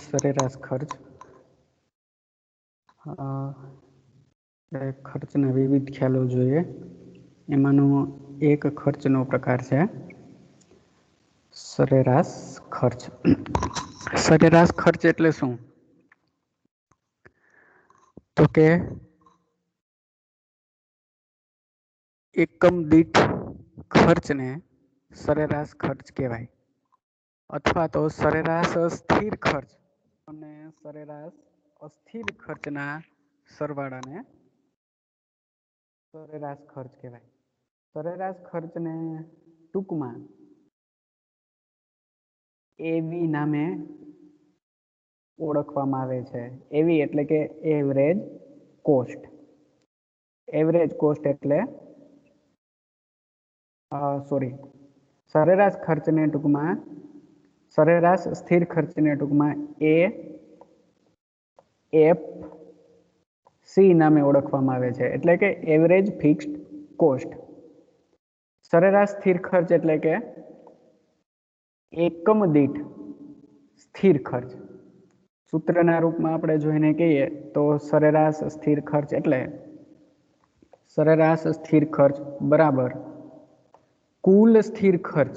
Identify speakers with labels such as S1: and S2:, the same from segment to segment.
S1: સરેરાશ ખર્ચ ખર્ચના વિવિધ ખ્યાલો જોઈએ. એમાંનો એક ખર્ચનો પ્રકાર છે સરેરાશ ખર્ચ. સરેરાશ ખર્ચ એટલે શું? તો કે એકમ દીઠ ખર્ચને સરેરાશ ખર્ચ કહેવાય, અથવા તો સરેરાશ સ્થિર ખર્ચ અને સરેરાશ અસ્થિર ખર્ચના સરવાળાને સરેરાશ ખર્ચ કહેવાય. સરેરાશ ખર્ચને ટૂંકમાં એવી નામે ઓળખવામાં આવે છે. એવી એટલે કે એવરેજ કોસ્ટ. એવરેજ કોસ્ટ એટલે સરેરાશ ખર્ચને ટૂંકમાં સરેરાશ સ્થિર ખર્ચને ટૂંકમાં AFC નામે ઓળખવામાં આવે છે, એટલે કે એવરેજ ફિક્સ્ડ કોસ્ટ. સરેરાશ સ્થિર ખર્ચ એટલે કે એકમ દીઠ સ્થિર ખર્ચ. સૂત્રના રૂપમાં આપણે જોઈને કહીએ તો સરેરાશ સ્થિર ખર્ચ એટલે સરેરાશ સ્થિર ખર્ચ બરાબર કુલ સ્થિર ખર્ચ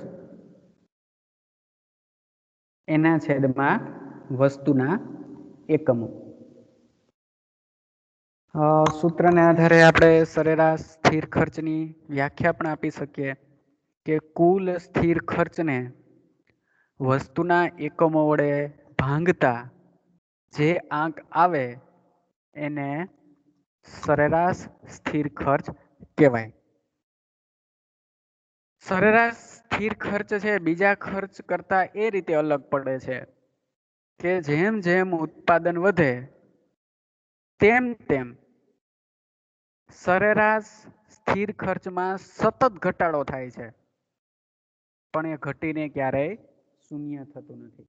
S1: એના છેદમાં વસ્તુના એકમો. સૂત્રને આધારે આપણે સરેરાશ સ્થિર ખર્ચની વ્યાખ્યા પણ આપી શકીએ કે કુલ સ્થિર ખર્ચને વસ્તુના એકમો વડે ભાંગતા જે આંક આવે એને સરેરાશ સ્થિર ખર્ચ કહેવાય. સરેરાશ સ્થિર ખર્ચ છે બીજા ખર્ચ કરતા એ રીતે અલગ પડે છે કે જેમ જેમ ઉત્પાદન વધે તેમ તેમ સરેરાશ સ્થિર ખર્ચમાં સતત ઘટાડો થાય છે, પણ એ ઘટીને ક્યારેય શૂન્ય થતું નથી.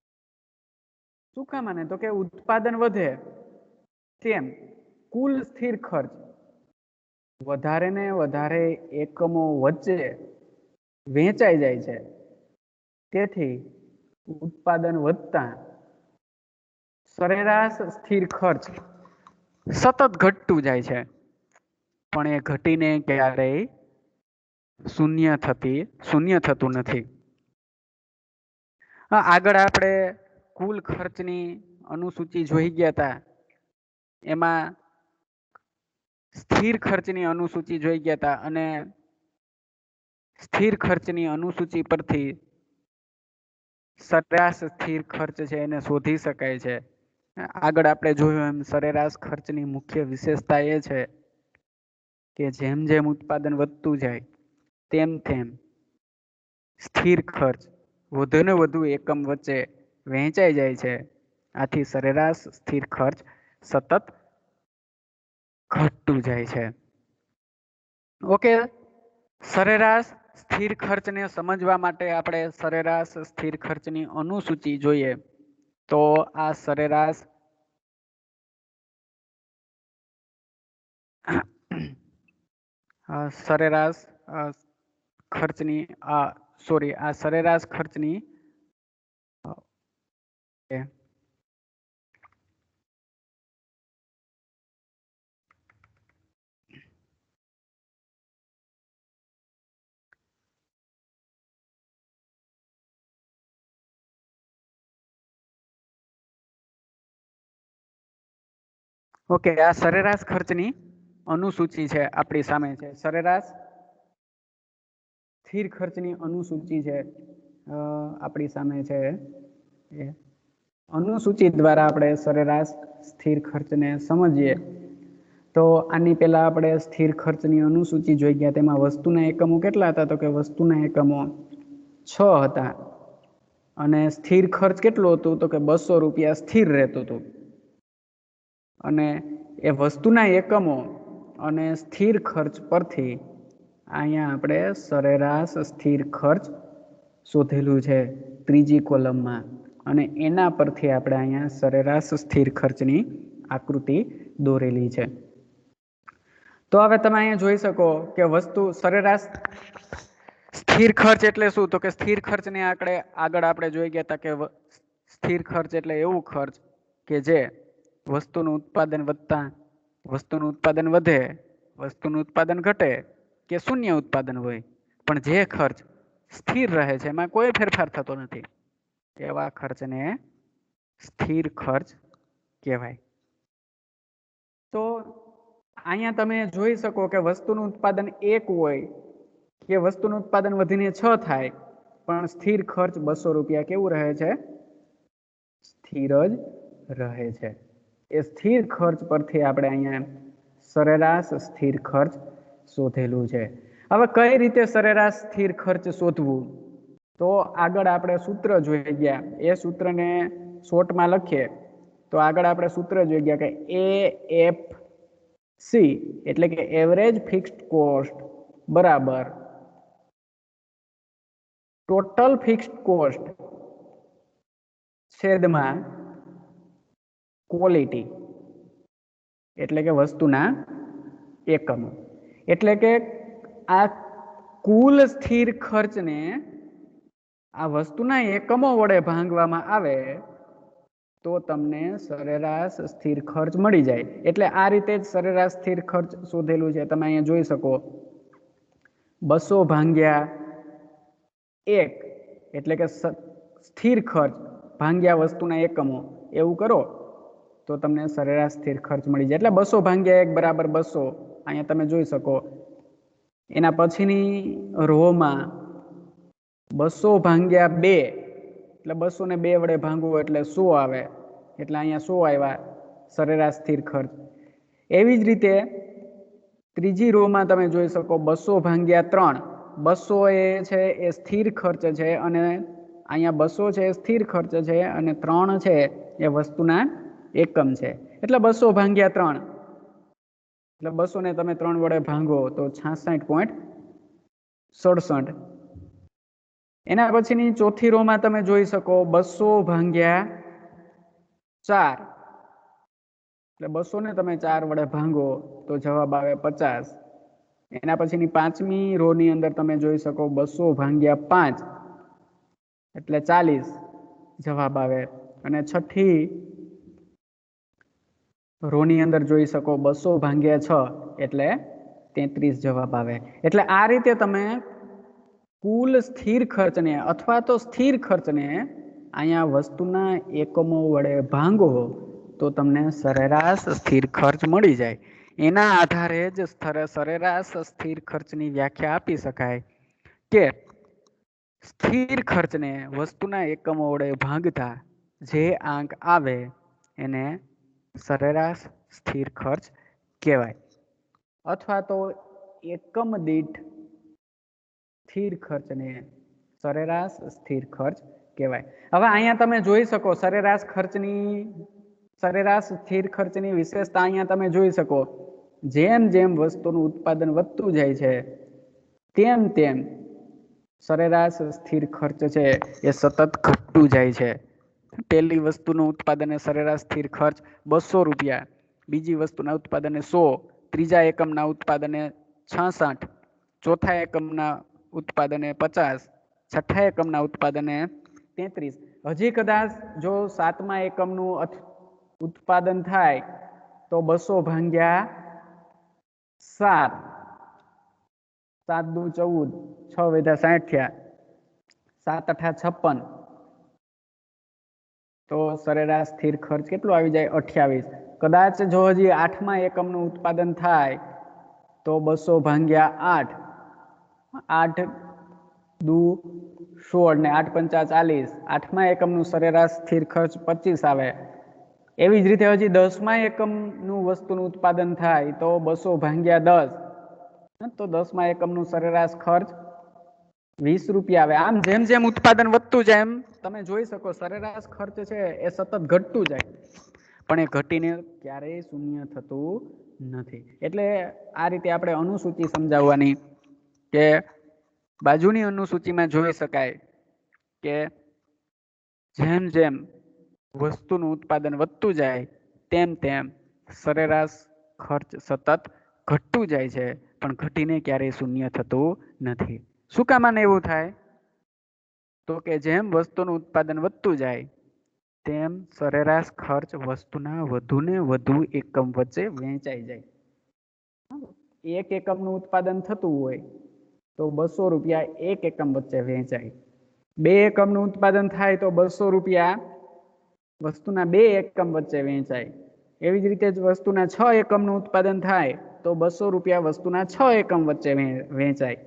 S1: શું કામ? માને તો કે ઉત્પાદન વધે તેમ કુલ સ્થિર ખર્ચ વધારે ને વધારે એકમો વચ્ચે વહેંચાઈ જાય છે. તેથી ઉત્પાદન વધતા સરેરાશ સ્થિર ખર્ચ સતત ઘટતું જાય છે, પણ એ ઘટીને ક્યારેય શૂન્ય થતું નથી. આગળ આપણે કુલ ખર્ચની અનુસૂચિ જોઈ ગયા હતા. એમાં સ્થિર ખર્ચની અનુસૂચિ જોઈ ગયા હતા અને સ્થિર ખર્ચની અનુસૂચિ પરથી સરેરાશ સ્થિર ખર્ચ છે એને શોધી શકાય છે. આગળ આપણે જોયું એમ સરેરાશ ખર્ચની મુખ્ય વિશેષતા એ છે કે જેમ જેમ ઉત્પાદન વધતું જાય તેમ તેમ સ્થિર ખર્ચ વધુ ને વધુ એકમ વચ્ચે વહેંચાઈ જાય છે. આથી સરેરાશ સ્થિર ખર્ચ સતત ઘટતું જાય છે. ઓકે, સરેરાશ સ્થિર ખર્ચને સમજવા માટે આપણે સરેરાશ સ્થિર ખર્ચની અનુસૂચિ જોઈએ. તો આ સરેરાશ ખર્ચની આ સરેરાશ ખર્ચની ઓકે, આ સરેરાશ ખર્ચની અનુસૂચિ છે આપણી સામે છે. સરેરાશ સ્થિર ખર્ચની અનુસૂચિ છે આપણી સામે છે. અનુસૂચિ દ્વારા આપણે સરેરાશ સ્થિર ખર્ચને સમજીએ તો આની પહેલા આપણે સ્થિર ખર્ચની અનુસૂચિ જોઈ ગયા. તેમાં વસ્તુના એકમો કેટલા હતા? તો કે વસ્તુના એકમો 6 હતા અને સ્થિર ખર્ચ કેટલું હતું? તો કે 200 રૂપિયા સ્થિર રહેતું હતું. અને એ વસ્તુના એકમો અને સ્થિર ખર્ચ પરથી અહીંયા આપણે સરેરાશ સ્થિર ખર્ચ શોધેલું છે ત્રીજી કોલમમાં, અને એના પરથી આપણે અહીંયા સરેરાશ સ્થિર ખર્ચની આકૃતિ દોરેલી છે. તો હવે તમે અહીંયા જોઈ શકો કે વસ્તુ સરેરાશ સ્થિર ખર્ચ એટલે શું? તો કે સ્થિર ખર્ચને આગળ આપણે જોઈ ગયા હતા કે સ્થિર ખર્ચ એટલે એવું ખર્ચ કે જે વસ્તુનું ઉત્પાદન વધતા વસ્તુનું ઉત્પાદન વધે, વસ્તુનું ઉત્પાદન ઘટે કે શૂન્ય ઉત્પાદન હોય, પણ જે ખર્ચ સ્થિર રહે છે, એમાં કોઈ ફેરફાર થતો નથી, એવા ખર્ચને સ્થિર ખર્ચ કહેવાય. તો અહીંયા તમે જોઈ શકો કે વસ્તુનું ઉત્પાદન 1 હોય કે વસ્તુનું ઉત્પાદન વધીને 6 થાય, પણ સ્થિર ખર્ચ 200 રૂપિયા કેવું રહે છે? સ્થિર જ રહે છે. એ સ્થિર ખર્ચ પરથી આપણે અહીંયા સરેરાશ સ્થિર ખર્ચ શોધેલું છે. હવે કઈ રીતે સરેરાશ સ્થિર ખર્ચ શોધવું? તો આગળ આપણે સૂત્ર જોઈ ગયા, એ સૂત્રને શોર્ટમાં લખીએ તો આગળ આપણે સૂત્ર જોઈ ગયા કે AFC એટલે કે એવરેજ ફિક્સ્ડ કોસ્ટ બરાબર ટોટલ ફિક્સ્ડ કોસ્ટ છેદમાં ક્વોલિટી એટલે કે વસ્તુના એકમો. એટલે કે આ કુલ સ્થિર ખર્ચને આ વસ્તુના એકમો વડે ભાંગવામાં આવે તો તમને સરેરાશ સ્થિર ખર્ચ મળી જાય. એટલે આ રીતે જ સરેરાશ સ્થિર ખર્ચ શોધેલું છે. તમે અહીંયા જોઈ શકો 200 ભાગ્યા 1 એટલે કે સ્થિર ખર્ચ ભાગ્યા વસ્તુના એકમો, એવું કરો તો તમને સરેરાશ સ્થિર ખર્ચ મળી જાય. એટલે 200 ભાગ્યા 1 બરાબર 200 અહીંયા તમે જોઈ શકો. એના પછીની રોમાં 200 ભાગ્યા 2 એટલે 200 ને 2 વડે ભાંગવું એટલે 100 આવે, એટલે અહીંયા 100 આવ્યા સરેરાશ સ્થિર ખર્ચ. એવી જ રીતે ત્રીજી રોમાં તમે જોઈ શકો 200 ભાગ્યા 3, 200 એ છે એ સ્થિર ખર્ચ છે અને અહીંયા 200 છે એ સ્થિર ખર્ચ છે અને 3 છે એ વસ્તુના એકમ છે. એટલે 200 ભાગ્યા 3 એટલે 200 ને તમે 3 વડે ભાંગો તો 66.67. એના પછીની ચોથી રોમાં તમે જોઈ શકો 200 ભાગ્યા 4 એટલે 200 ને તમે 4 વડે ભાંગો તો જવાબ આવે 50. એના પછીની પાંચમી રોની અંદર તમે જોઈ શકો 200 ભાગ્યા 5 એટલે 40 જવાબ આવે. અને છઠ્ઠી રોની અંદર જોઈ શકો 200 ભાગ્યા 6 એટલે 33 જવાબ આવે. એટલે આ રીતે તમે કુલ સ્થિર ખર્ચને અથવા તો સ્થિર ખર્ચને અહીંયા વસ્તુના એકમો વડે ભાંગો તો તમને સરેરાશ સ્થિર ખર્ચ મળી જાય. એના આધારે જ સરેરાશ સ્થિર ખર્ચની વ્યાખ્યા આપી શકાય કે સ્થિર ખર્ચને વસ્તુના એકમો વડે ભાંગતા જે આંક આવે એને સરેરાશ સ્થિર ખર્ચ કહેવાય, અથવા તો એકમ દીઠ સ્થિર ખર્ચને સરેરાશ સ્થિર ખર્ચ કહેવાય. હવે અહીંયા તમે જોઈ શકો સરેરાશ સ્થિર ખર્ચની વિશેષતા અહીંયા તમે જોઈ શકો. જેમ જેમ વસ્તુનું ઉત્પાદન વધતું જાય છે તેમ તેમ સરેરાશ સ્થિર ખર્ચ છે એ સતત ઘટતું જાય છે. પહેલી વસ્તુનું ઉત્પાદન સરેરાશ સ્થિર ખર્ચ 200 રૂપિયા, બીજી વસ્તુના ઉત્પાદને 100, ત્રીજા એકમના ઉત્પાદને 66, ચોથા એકમના ઉત્પાદને 50, છઠ્ઠા એકમના ઉત્પાદને 33. હજી કદાચ જો સાતમા એકમનું ઉત્પાદન થાય તો 200 ભાગ્યા 7, 7 દુ 14, 6 વધ્યા 60 થયા, 7 અઠા 56, તો સરેરાશ સ્થિર ખર્ચ કેટલો આવી જાય? 28. કદાચ જો હજી આઠમા એકમનું ઉત્પાદન થાય તો 200 ભાગ્યા 8, 8 દુ 16 ને 8 પંચા 40, આઠમા એકમનું સરેરાશ સ્થિર ખર્ચ 25 આવે. એવી જ રીતે હજી 10મા એકમનું વસ્તુનું ઉત્પાદન થાય તો 200 ભાગ્યા 10, તો 10મા એકમનું સરેરાશ ખર્ચ 20 રૂપિયા આવે. આમ જેમ જેમ ઉત્પાદન વધતું જાય એમ તમે જોઈ શકો સરેરાશ ખર્ચ છે એ સતત ઘટતું જાય, પણ એ ઘટીને ક્યારેય શૂન્ય થતું નથી. એટલે આ રીતે આપણે અનુસૂચિ સમજાવવાની કે બાજુની અનુસૂચિમાં જોઈ શકાય કે જેમ જેમ વસ્તુનું ઉત્પાદન વધતું જાય તેમ તેમ સરેરાશ ખર્ચ સતત ઘટતું જાય છે, પણ ઘટીને ક્યારેય શૂન્ય થતું નથી. શું કામ આને એવું થાય? તો કે જેમ વસ્તુનું ઉત્પાદન વધતું જાય તેમ સરેરાશ ખર્ચ વસ્તુના વધુને વધુ એકમ વચ્ચે વહેંચાઈ જાય. એક એકમનું ઉત્પાદન થતું હોય તો 200 રૂપિયા એક એકમ વચ્ચે વહેંચાય. 2 એકમનું ઉત્પાદન થાય તો 200 રૂપિયા વસ્તુના 2 એકમ વચ્ચે વહેંચાય. એવી જ રીતે જ વસ્તુના 6 એકમનું ઉત્પાદન થાય તો 200 રૂપિયા વસ્તુના 6 એકમ વચ્ચે વહેંચાય.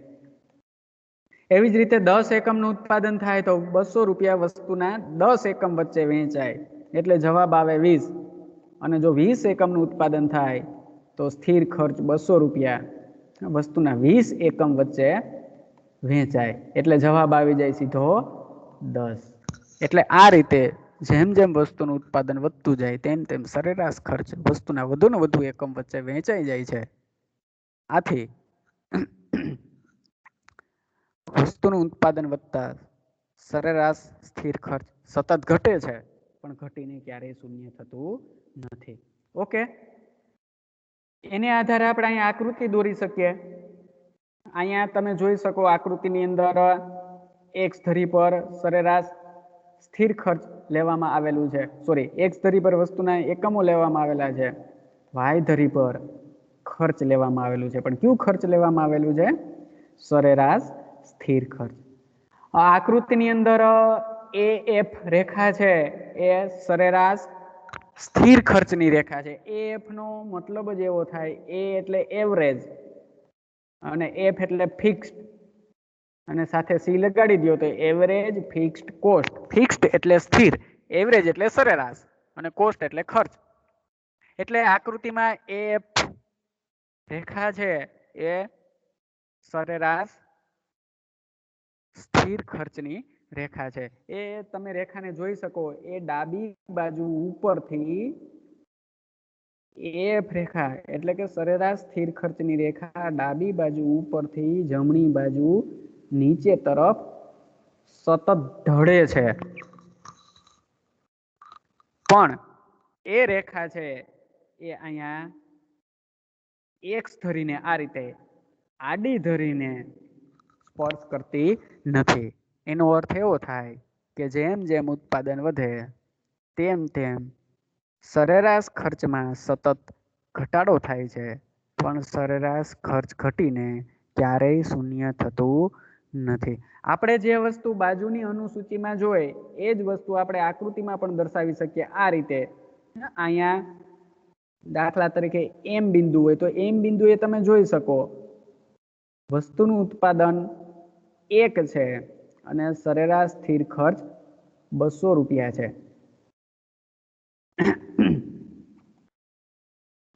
S1: એવી જ રીતે 10 એકમનું ઉત્પાદન થાય તો 200 રૂપિયા વસ્તુના 10 એકમ વચ્ચે વહેંચાય. એટલે જવાબ આવે 20. અને જો 20 એકમનું ઉત્પાદન થાય તો સ્થિર ખર્ચ 200 રૂપિયા વસ્તુના 20 એકમ વચ્ચે વહેંચાય. એટલે જવાબ આવી જાય સીધો 10. એટલે આ રીતે જેમ જેમ વસ્તુનું ઉત્પાદન વધતું જાય તેમ તેમ સરેરાશ ખર્ચ વસ્તુના વધુને વધુ એકમ વચ્ચે વહેંચાઈ જાય છે. આથી વસ્તુનું ઉત્પાદન વધતા સરેરાશ સ્થિર ખર્ચ સતત ઘટે છે, પણ ઘટીને ક્યારેય શૂન્ય થતું નથી. ઓકે, એને આધારે આપણે અહીંયા આકૃતિ દોરી શકીએ. અહીંયા તમે જોઈ શકો આકૃતિની અંદર એક્સ ધરી પર સરેરાશ સ્થિર ખર્ચ લેવામાં આવેલું છે. સોરી, એક્સ ધરી પર વસ્તુના એકમો લેવામાં આવેલા છે. વાય ધરી પર ખર્ચ લેવામાં આવેલું છે. પણ કયું ખર્ચ લેવામાં આવેલું છે? સરેરાશ સ્થિર ખર્ચ. આકૃતિની અંદર એ એફ રેખા છે એ સરેરાશ સ્થિર ખર્ચની રેખા છે. એફ નો મતલબ જ એવો થાય, એ એટલે એવરેજ અને એફ એટલે ફિક્સ્ડ, અને સાથે સી લગાડી દો તો એવરેજ ફિક્સ્ડ કોસ્ટ. ફિક્સ્ડ એટલે સ્થિર, એવરેજ એટલે સરેરાશ અને કોસ્ટ એટલે ખર્ચ. એટલે આકૃતિમાં એફ રેખા છે એ સરેરાશ સ્થિર ખર્ચની રેખા છે. એ તમે રેખાને જોઈ શકો, એ ડાબી બાજુ ઉપરથી એફ રેખા એટલે કે સરેરાશ સ્થિર ખર્ચની રેખા ડાબી બાજુ ઉપરથી જમણી બાજુ નીચે તરફ સતત ઢળે છે. પણ એ રેખા છે એ અહીંયા એક્સ ધરીને આ રીતે આડી ધરીને સ્પર્શ કરતી નથી. એનો અર્થ એવો થાય કે જેમ જેમ ઉત્પાદન વધે તેમ તેમ સરેરાશ ખર્ચમાં સતત ઘટાડો થાય છે, પણ સરેરાશ ખર્ચ ઘટીને ક્યારેય શૂન્ય થતું નથી. આપણે જે વસ્તુ બાજુની અનુસૂચિમાં જોઈએ એ જ વસ્તુ આપણે આકૃતિમાં પણ દર્શાવી શકીએ આ રીતે. અહીંયા દાખલા તરીકે એમ બિંદુ હોય તો એમ બિંદુએ તમે જોઈ શકો વસ્તુનું ઉત્પાદન 1 છે અને સરેરાશ સ્થિર ખર્ચ 200 રૂપિયા છે.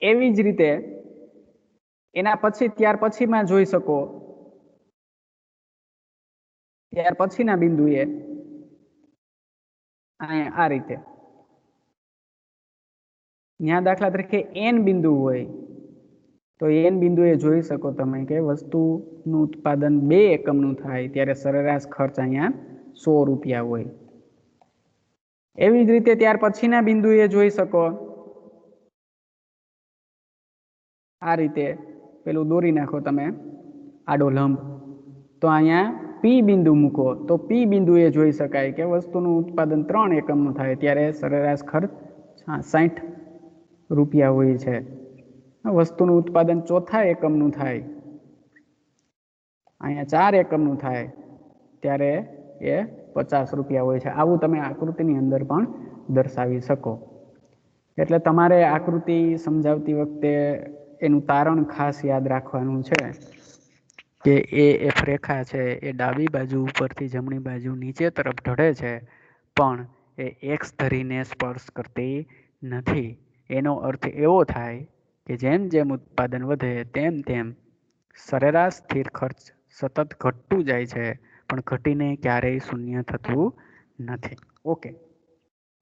S1: એવી જ રીતે એના પછી ત્યાર પછીમાં જોઈ શકો, ત્યાર પછીના બિંદુએ આ રીતે ત્યાં દાખલા તરીકે એન બિંદુ હોય તો એન બિંદુએ જોઈ શકો તમે કે વસ્તુનું ઉત્પાદન 2 એકમનું થાય ત્યારે સરેરાશ ખર્ચ અહીંયા 100 રૂપિયા હોય. એવી જ રીતે ત્યાર પછીના બિંદુએ જોઈ શકો આ રીતે પેલું દોરી નાખો તમે આડો લંબ, તો અહીંયા પી બિંદુ મૂકો તો પી બિંદુએ જોઈ શકાય કે વસ્તુનું ઉત્પાદન 3 એકમનું થાય ત્યારે સરેરાશ ખર્ચ 60 રૂપિયા હોય છે. વસ્તુનું ઉત્પાદન 4થા એકમનું થાય, અહીંયા 4 એકમનું થાય ત્યારે એ 50 રૂપિયા હોય છે. આવું તમે આકૃતિની અંદર પણ દર્શાવી શકો. એટલે તમારે આકૃતિ સમજાવતી વખતે એનું તારણ ખાસ યાદ રાખવાનું છે કે એ એફ રેખા છે એ ડાબી બાજુ ઉપરથી જમણી બાજુ નીચે તરફ ઢળે છે, પણ એ એક્સ ધરીને સ્પર્શ કરતી નથી. એનો અર્થ એવો થાય કે જેમ જેમ ઉત્પાદન વધે તેમ તેમ સરેરાશ સ્થિર ખર્ચ સતત ઘટતું જાય છે, પણ ઘટીને ક્યારેય શૂન્ય થતું નથી. ઓકે,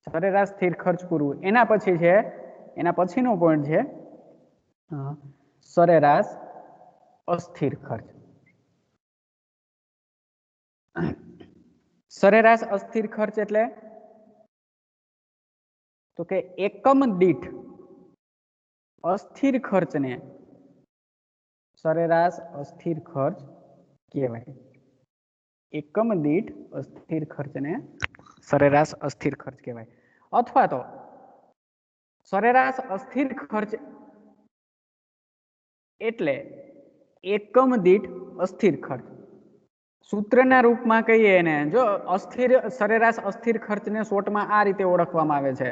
S1: સરેરાશ સ્થિર ખર્ચ પૂરું. એના પછી છે, એના પછીનો પોઈન્ટ છે સરેરાશ અસ્થિર ખર્ચ. સરેરાશ અસ્થિર ખર્ચ એટલે તો કે એકમ દીઠ અસ્થિર ખર્ચને સરેરાશ અસ્થિર ખર્ચ કહેવાય. એકમ દીઠ અસ્થિર ખર્ચને સરેરાશ અસ્થિર ખર્ચ કહેવાય. અથવા તો સરેરાશ અસ્થિર ખર્ચ એટલે એકમ દીઠ અસ્થિર ખર્ચ. સૂત્રના રૂપમાં કહીએ ને, જો સરેરાશ અસ્થિર ખર્ચને શોર્ટમાં આ રીતે ઓળખવામાં આવે છે,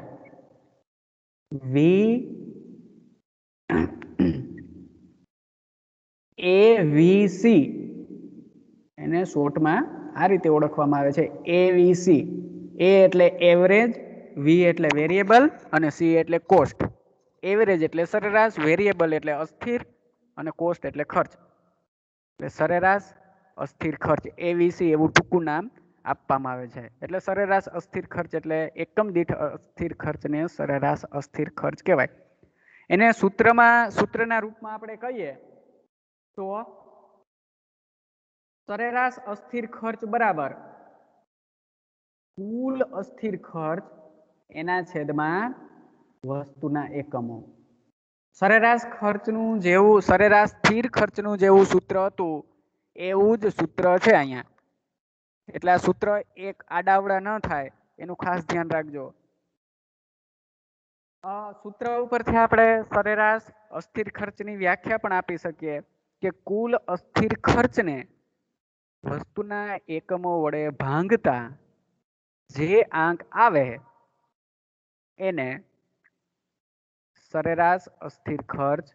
S1: AVC. એને શોર્ટમાં આ રીતે ઓળખવામાં આવે છે, AVC. A એટલે એવરેજ, V એટલે વેરિયેબલ અને C એટલે કોસ્ટ. એવરેજ એટલે સરેરાશ, વેરિયેબલ એટલે અસ્થિર અને કોસ્ટ એટલે ખર્ચ. એટલે સરેરાશ અસ્થિર ખર્ચ, AVC એવું ટૂંકું નામ આપવામાં આવે છે. એટલે સરેરાશ અસ્થિર ખર્ચ એટલે એકમ દીઠ અસ્થિર ખર્ચને સરેરાશ અસ્થિર ખર્ચ કહેવાય. એને સૂત્રના રૂપમાં આપણે કહીએ તો સરેરાશ અસ્થિર ખર્ચ બરાબર કુલ અસ્થિર ખર્ચ એના છેદમાં વસ્તુના એકમો. સરેરાશ સ્થિર ખર્ચનું જેવું સૂત્ર હતું એવું જ સૂત્ર છે અહીંયા. એટલે આ સૂત્ર એક આડાવડા ન થાય એનું ખાસ ધ્યાન રાખજો. સૂત્ર ઉપરથી આપણે સરેરાશ અસ્થિર ખર્ચની વ્યાખ્યા પણ આપી શકીએ કે કુલ અસ્થિર ખર્ચને વસ્તુના એકમો વડે ભાંગતા જે આંક આવે એને સરેરાશ અસ્થિર ખર્ચ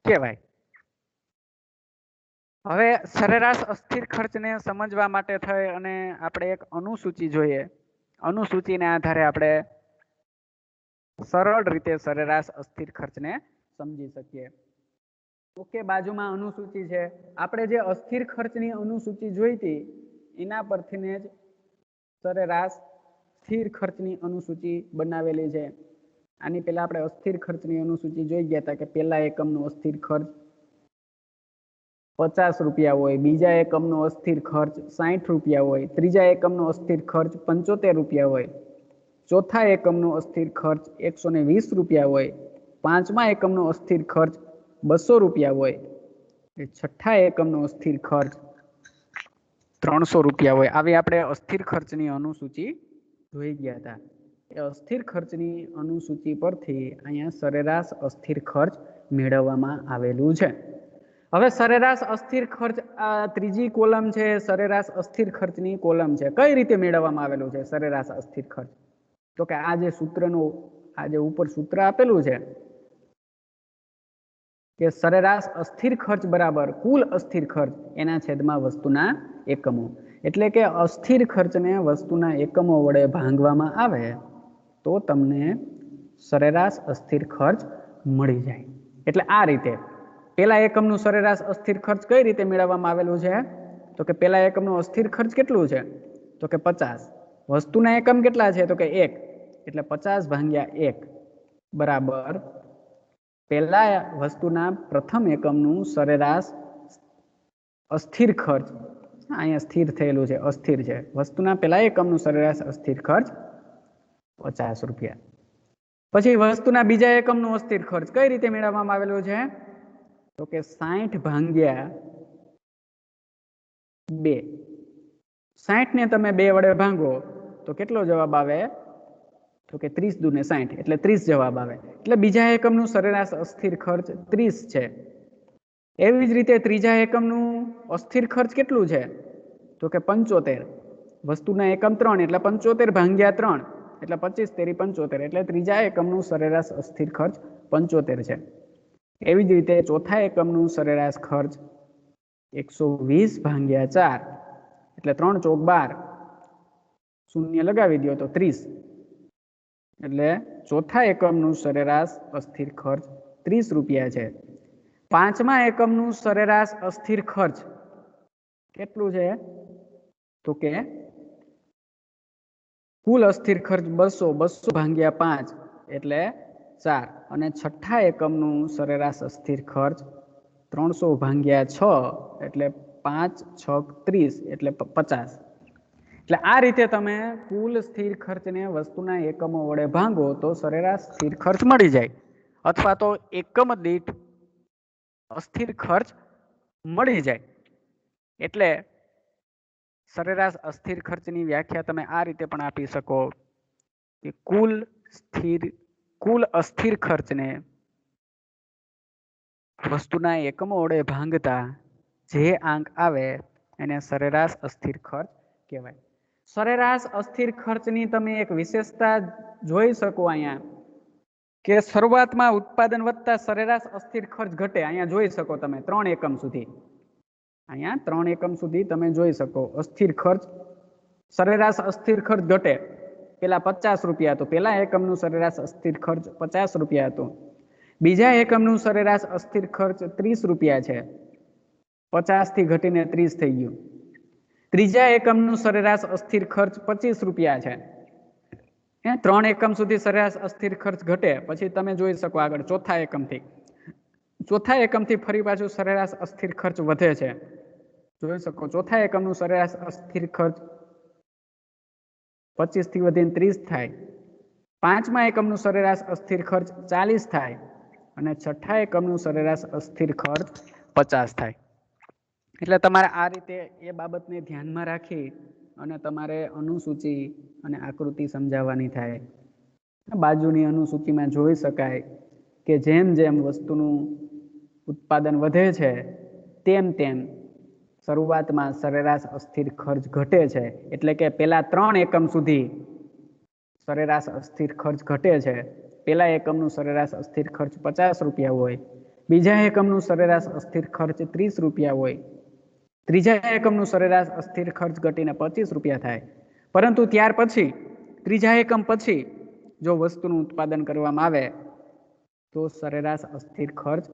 S1: કહેવાય. હવે સરેરાશ અસ્થિર ખર્ચને સમજવા માટે થઈ અને આપણે એક અનુસૂચિ જોઈએ. અનુસૂચિના આધારે આપણે સરળ રીતે સરેરાશ અસ્થિર ખર્ચને સમજી શકીએ. ઓકે, બાજુમાં અનુસૂચિ છે. આપણે જે અસ્થિર ખર્ચની અનુસૂચિ જોઈ હતી એના પરથી જ સરેરાશ સ્થિર ખર્ચની અનુસૂચિ બનાવેલી છે. આની પહેલા આપણે અસ્થિર ખર્ચની અનુસૂચિ જોઈ ગયા હતા કે પહેલા એકમનો અસ્થિર ખર્ચ 50 રૂપિયા હોય, બીજા એકમનો અસ્થિર ખર્ચ 60 રૂપિયા હોય, ત્રીજા એકમનો અસ્થિર ખર્ચ 75 રૂપિયા હોય, ચોથા એકમનો અસ્થિર ખર્ચ 120 રૂપિયા હોય, પાંચમા એકમનો અસ્થિર ખર્ચ 200 રૂપિયા હોય, છઠ્ઠા એકમનો અસ્થિર ખર્ચ 300 રૂપિયા હોય. આવી આપણે અસ્થિર ખર્ચની અનુસૂચિ જોઈ ગયા હતા. એ અસ્થિર ખર્ચની અનુસૂચિ પરથી અહીંયા સરેરાશ અસ્થિર ખર્ચ મેળવવામાં આવેલું છે. હવે સરેરાશ અસ્થિર ખર્ચ, આ ત્રીજી કોલમ છે સરેરાશ અસ્થિર ખર્ચની કોલમ છે. કઈ રીતે મેળવવામાં આવેલું છે સરેરાશ અસ્થિર ખર્ચ? તો કે આ જે સૂત્રનું આ જે ઉપર સૂત્ર આપેલું છે કે સરેરાશ અસ્થિર ખર્ચ બરાબર કુલ અસ્થિર ખર્ચ એના છેદમાં વસ્તુના એકમો. એટલે કે અસ્થિર ખર્ચને વસ્તુના એકમો વડે ભાંગવામાં આવે તો તમને સરેરાશ અસ્થિર ખર્ચ મળી જાય. એટલે આ રીતે પહેલા એકમનું સરેરાશ અસ્થિર ખર્ચ કઈ રીતે મેળવવામાં આવેલું છે? તો કે પહેલા એકમનું અસ્થિર ખર્ચ કેટલું છે? તો કે 50. વસ્તુના એકમ કેટલા છે? તો કે 1. એટલે 50 ભાગ્યા 1 બરાબર પહેલા વસ્તુના પ્રથમ એકમનું સરેરાશ અસ્થિર ખર્ચ. અહીંયા સ્થિર થયેલું છે, અસ્થિર છે. વસ્તુના પહેલા એકમનું સરેરાશ અસ્થિર ખર્ચ 50 રૂપિયા. પછી વસ્તુના બીજા એકમનું અસ્થિર ખર્ચ કઈ રીતે મેળવવામાં આવેલું છે? તો કે 60 ભાગ્યા 2. 60 ને તમે 2 વડે ભાંગો તો કેટલો જવાબ આવે? તો કે 30 દુને 60 એટલે 30 જવાબ આવે. એટલે બીજા એકમનું સરેરાશ અસ્થિર ખર્ચ 30 છે. એવી જ રીતે ત્રીજા એકમનું અસ્થિર ખર્ચ કેટલું છે? તો કે 75. વસ્તુના એકમ 3 એટલે 75 ભાગ્યા 3 એટલે 25 તેરી 75 એટલે ત્રીજા એકમનું સરેરાશ અસ્થિર ખર્ચ 75 છે. એવી જ રીતે ચોથા એકમનું સરેરાશ ખર્ચ 120 ભાગ્યા 4 એટલે 3 ચોક 12, શૂન્ય લગાવી દો તો 30. એટલે ચોથા એકમનું સરેરાશ અસ્થિર ખર્ચ 30 રૂપિયા છે. પાંચમા એકમનું સરેરાશ અસ્થિર ખર્ચ કેટલું છે? તો કે કુલ અસ્થિર ખર્ચ 200 ભાગ્યા 5 એટલે 4. અને છઠ્ઠા એકમનું સરેરાશ અસ્થિર ખર્ચ 300 ભાગ્યા 6 એટલે 5 6 30 એટલે 50. એટલે આ રીતે તમે કુલ સ્થિર ખર્ચને વસ્તુના એકમો વડે ભાંગો તો સરેરાશ સ્થિર ખર્ચ મળી જાય, અથવા તો એકમ દીઠ અસ્થિર ખર્ચ મળી જાય. એટલે સરેરાશ અસ્થિર ખર્ચની વ્યાખ્યા તમે આ રીતે પણ આપી શકો કે કુલ અસ્થિર ખર્ચને વસ્તુના એકમો વડે ભાંગતા જે આંક આવે એને સરેરાશ અસ્થિર ખર્ચ કહેવાય. સરેરાશ અસ્થિર ખર્ચની તમે એક વિશેષતા જોઈ શકો અહીંયા કે શરૂઆતમાં ઉત્પાદન વધતા સરેરાશ અસ્થિર ખર્ચ ઘટે. અહીંયા જોઈ શકો તમે 3 એકમ સુધી. અહીંયા 3 એકમ સુધી તમે જોઈ શકો અસ્થિર ખર્ચ સરેરાશ અસ્થિર ખર્ચ ઘટે. પેલા 50 રૂપિયા હતું, પેલા એકમનું સરેરાશ અસ્થિર ખર્ચ 50 રૂપિયા હતું. બીજા એકમનું સરેરાશ અસ્થિર ખર્ચ 30 રૂપિયા છે, 50 થી ઘટીને 30 થઈ ગયું. ત્રીજા એકમનું સરેરાશ અસ્થિર ખર્ચ 25 રૂપિયા છે. 3 એકમ સુધી સરેરાશ અસ્થિર ખર્ચ ઘટે. પછી તમે જોઈ શકો આગળ ચોથા એકમથી ફરી પાછું સરેરાશ અસ્થિર ખર્ચ વધે છે. જોઈ શકો ચોથા એકમનું સરેરાશ અસ્થિર ખર્ચ 25 થી વધીને 30 થાય. પાંચમા એકમનું સરેરાશ અસ્થિર ખર્ચ 40 થાય અને છઠ્ઠા એકમનું સરેરાશ અસ્થિર ખર્ચ 50 થાય. એટલે તમારે આ રીતે એ બાબતને ધ્યાનમાં રાખી અને તમારે અનુસૂચિ અને આકૃતિ સમજાવવાની થાય. બાજુની અનુસૂચિમાં જોઈ શકાય કે જેમ જેમ વસ્તુનું ઉત્પાદન વધે છે તેમ તેમ શરૂઆતમાં સરેરાશ અસ્થિર ખર્ચ ઘટે છે. એટલે કે પેલા 3 એકમ સુધી સરેરાશ અસ્થિર ખર્ચ ઘટે છે. પેલા એકમનું સરેરાશ અસ્થિર ખર્ચ 50 રૂપિયા હોય, બીજા એકમનું સરેરાશ અસ્થિર ખર્ચ 30 રૂપિયા હોય, ત્રીજા એકમનું સરેરાશ અસ્થિર ખર્ચ ઘટીને 25 રૂપિયા થાય. પરંતુ ત્યાર પછી ત્રીજા એકમ પછી જો વસ્તુનું ઉત્પાદન કરવામાં આવે તો સરેરાશ અસ્થિર ખર્ચ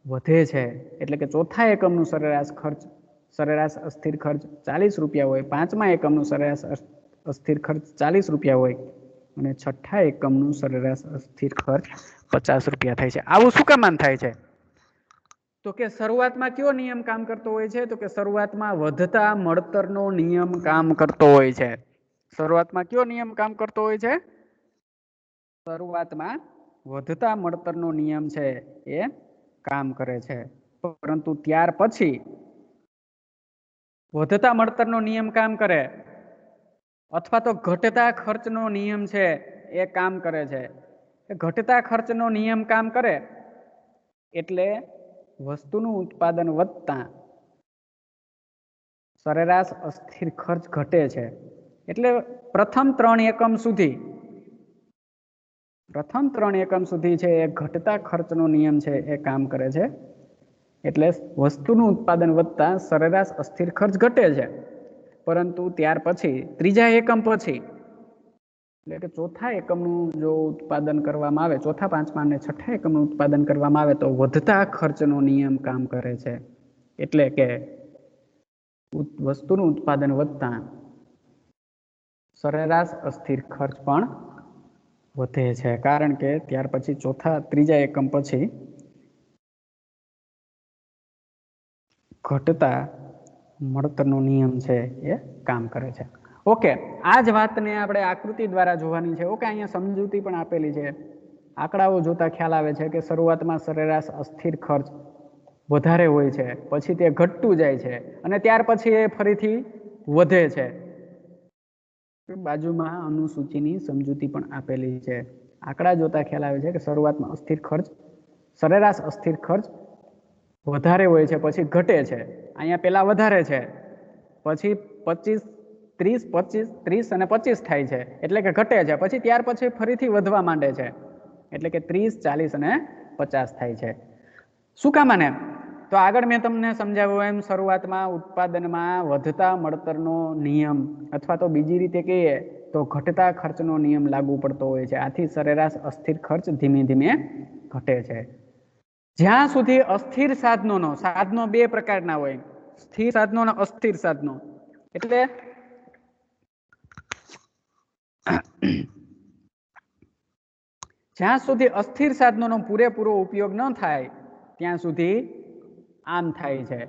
S1: વધે છે. એટલે કે ચોથા એકમનું સરેરાશ અસ્થિર ખર્ચ 40 રૂપિયા હોય, પાંચમા એકમનું સરેરાશ અસ્થિર ખર્ચ 40 રૂપિયા હોય અને છઠ્ઠા એકમનું સરેરાશ અસ્થિર ખર્ચ 50 રૂપિયા થાય છે. આવું શું કામ થાય છે? તો કે શરૂઆતમાં કયો નિયમ કામ કરતો હોય છે? તો કે શરૂઆતમાં વધતા મળતરનો નિયમ કામ કરતો હોય છે. શરૂઆતમાં કયો નિયમ કામ કરતો હોય છે? શરૂઆતમાં વધતા મળતરનો નિયમ છે એ કામ કરે છે. પરંતુ ત્યાર પછી વધતા મળતરનો નિયમ કામ કરે અથવા તો ઘટતા ખર્ચનો નિયમ છે એ કામ કરે છે. ઘટતા ખર્ચનો નિયમ કામ કરે એટલે વસ્તુનું ઉત્પાદન વધતા સરેરાશ અસ્થિર ખર્ચ ઘટે છે. એટલે પ્રથમ 3 એકમ સુધી છે એ ઘટતા ખર્ચનો નિયમ છે એ કામ કરે છે. એટલે વસ્તુનું ઉત્પાદન વધતા સરેરાશ અસ્થિર ખર્ચ ઘટે છે. પરંતુ ત્યાર પછી ત્રીજા એકમ પછી એટલે કે ચોથા એકમનું જો ઉત્પાદન કરવામાં આવે, ચોથા, પાંચમા અને છઠ્ઠા એકમનું ઉત્પાદન કરવામાં આવે તો વધતા ખર્ચનો નિયમ કામ કરે છે. એટલે કે વસ્તુનું ઉત્પાદન વધતા સરેરાશ અસ્થિર ખર્ચ પણ વધે છે. કારણ કે ત્યાર પછી ત્રીજા એકમ પછી ઘટતા મળતરનો નિયમ છે એ કામ કરે છે. ઓકે, આ જ વાતને આપણે આકૃતિ દ્વારા જોવાની છે. ઓકે, અહીંયા સમજૂતી પણ આપેલી છે. આંકડાઓ જોતા ખ્યાલ આવે છે કે શરૂઆતમાં સરેરાશ અસ્થિર ખર્ચ વધારે હોય છે, પછી તે ઘટતું જાય છે અને ત્યાર પછી એ ફરીથી વધે છે. બાજુમાં અનુસૂચિની સમજૂતી પણ આપેલી છે. આંકડા જોતા ખ્યાલ આવે છે કે શરૂઆતમાં સરેરાશ અસ્થિર ખર્ચ વધારે હોય છે, પછી ઘટે છે. અહીંયા પેલા વધારે છે, પછી 25, 30, 25, 30 અને 25 થાય છે, એટલે કે ઘટે છે. પછી ત્યાર પછી ફરીથી વધવા માંડે છે, એટલે કે 30, 40 અને 50 થાય છે. શું કામ આને? તો આગળ મેં તમને સમજાવ્યું એમ શરૂઆતમાં ઉત્પાદનમાં વધતા મળતરનો નિયમ અથવા તો બીજી રીતે કહીએ તો ઘટતા ખર્ચનો નિયમ લાગુ પડતો હોય છે. આથી સરેરાશ અસ્થિર ખર્ચ ધીમે ધીમે ઘટે છે. જ્યાં સુધી અસ્થિર સાધનો 2 પ્રકારના હોય, સ્થિર સાધનો અને અસ્થિર સાધનો. એટલે જ્યાં સુધી અસ્થિર સાધનોનો પૂરેપૂરો ઉપયોગ ન થાય ત્યાં સુધી આમ થાય છે.